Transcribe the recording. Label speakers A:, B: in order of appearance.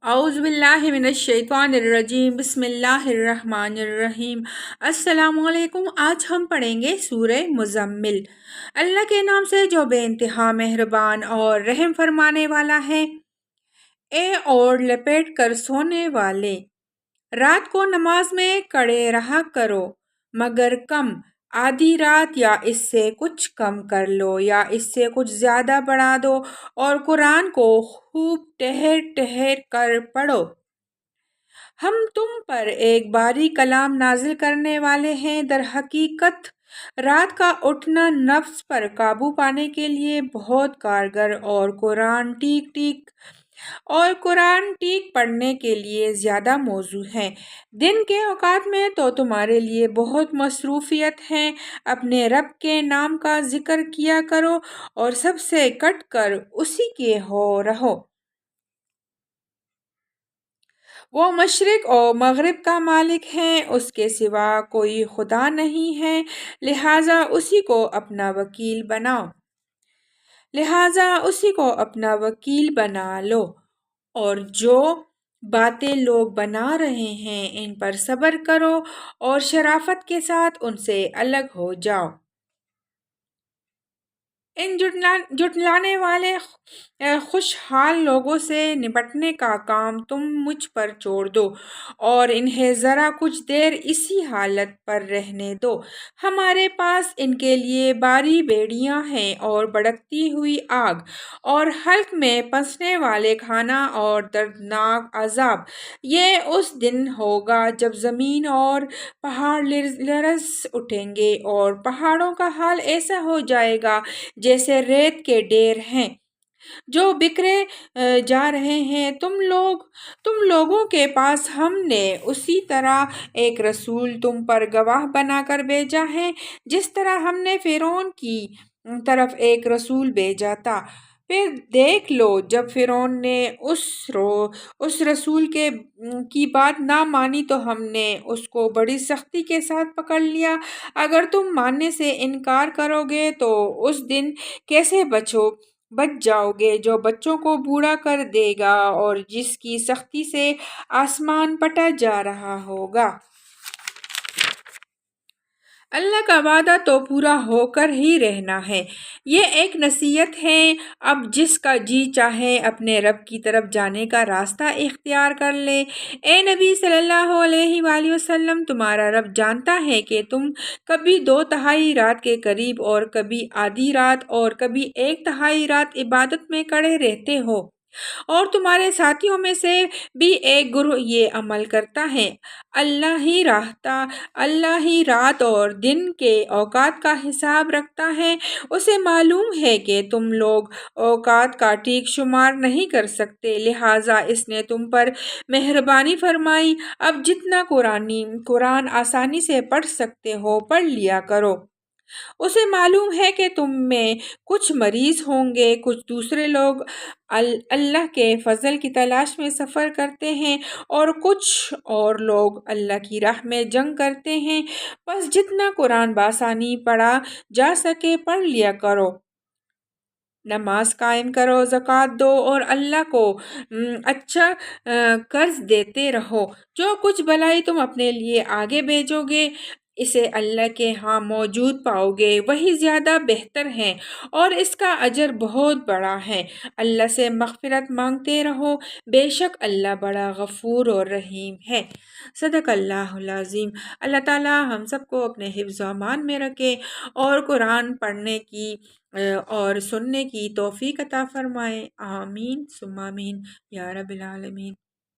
A: اعوذ باللہ من الشیطان الرجیم بسم اللہ الرحمن الرحیم۔ السلام علیکم۔ آج ہم پڑھیں گے سورہ مزمل۔ اللہ کے نام سے جو بے انتہا مہربان اور رحم فرمانے والا ہے۔ اے اور لپیٹ کر سونے والے، رات کو نماز میں کڑے رہا کرو، مگر کم، آدھی رات یا اس سے کچھ کم کر لو یا اس سے کچھ زیادہ بڑھا دو، اور قرآن کو خوب ٹھہر ٹھہر کر پڑھو۔ ہم تم پر ایک باری کلام نازل کرنے والے ہیں۔ در حقیقت رات کا اٹھنا نفس پر قابو پانے کے لیے بہت کارگر اور قرآن ٹیک پڑھنے کے لیے زیادہ موزوں ہے۔ دن کے اوقات میں تو تمہارے لیے بہت مصروفیت ہے۔ اپنے رب کے نام کا ذکر کیا کرو اور سب سے کٹ کر اسی کے ہو رہو۔ وہ مشرق و مغرب کا مالک ہے، اس کے سوا کوئی خدا نہیں ہے، لہٰذا اسی کو اپنا وکیل بنا لو، اور جو باتیں لوگ بنا رہے ہیں ان پر صبر کرو اور شرافت کے ساتھ ان سے الگ ہو جاؤ۔ ان جھٹلانے والے خوشحال لوگوں سے نپٹنے کا کام تم مجھ پر چھوڑ دو اور انہیں ذرا کچھ دیر اسی حالت پر رہنے دو۔ ہمارے پاس ان کے لیے باری بیڑیاں ہیں اور بھڑکتی ہوئی آگ اور حلق میں پھنسنے والے کھانا اور دردناک عذاب۔ یہ اس دن ہوگا جب زمین اور پہاڑ لرز اٹھیں گے اور پہاڑوں کا حال ایسا ہو جائے گا جیسے ریت کے ڈھیر ہیں جو بکھرے جا رہے ہیں۔ تم لوگوں کے پاس ہم نے اسی طرح ایک رسول تم پر گواہ بنا کر بھیجا ہے جس طرح ہم نے فرعون کی طرف ایک رسول بھیجا تھا۔ پھر دیکھ لو، جب فرعون نے اس رسول کی بات نہ مانی تو ہم نے اس کو بڑی سختی کے ساتھ پکڑ لیا۔ اگر تم ماننے سے انکار کرو گے تو اس دن کیسے بچ جاؤ گے جو بچوں کو بوڑھا کر دے گا اور جس کی سختی سے آسمان پھٹا جا رہا ہوگا۔ اللہ کا وعدہ تو پورا ہو کر ہی رہنا ہے۔ یہ ایک نصیحت ہے، اب جس کا جی چاہے اپنے رب کی طرف جانے کا راستہ اختیار کر لے۔ اے نبی صلی اللہ علیہ وآلہ وسلم، تمہارا رب جانتا ہے کہ تم کبھی 2/3 رات کے قریب اور کبھی آدھی رات اور کبھی 1/3 رات عبادت میں کھڑے رہتے ہو، اور تمہارے ساتھیوں میں سے بھی ایک گروہ یہ عمل کرتا ہے۔ اللہ ہی رات اور دن کے اوقات کا حساب رکھتا ہے۔ اسے معلوم ہے کہ تم لوگ اوقات کا ٹھیک شمار نہیں کر سکتے، لہٰذا اس نے تم پر مہربانی فرمائی۔ اب جتنا قرآن آسانی سے پڑھ سکتے ہو پڑھ لیا کرو۔ اسے معلوم ہے کہ تم میں کچھ مریض ہوں گے، کچھ دوسرے لوگ اللہ کے فضل کی تلاش میں سفر کرتے ہیں اور کچھ اور لوگ اللہ کی راہ میں جنگ کرتے ہیں۔ بس جتنا قرآن بآسانی پڑھا جا سکے پڑھ لیا کرو۔ نماز قائم کرو، زکوٰۃ دو اور اللہ کو اچھا قرض دیتے رہو۔ جو کچھ بھلائی تم اپنے لیے آگے بھیجو گے اسے اللہ کے ہاں موجود پاؤ گے، وہی زیادہ بہتر ہے اور اس کا اجر بہت بڑا ہے۔ اللہ سے مغفرت مانگتے رہو، بے شک اللہ بڑا غفور اور رحیم ہے۔ صدق اللہ العظیم۔ اللہ تعالی ہم سب کو اپنے حفظ و امان میں رکھے اور قرآن پڑھنے کی اور سننے کی توفیق عطا فرمائے۔ آمین ثم آمین یا رب العالمین۔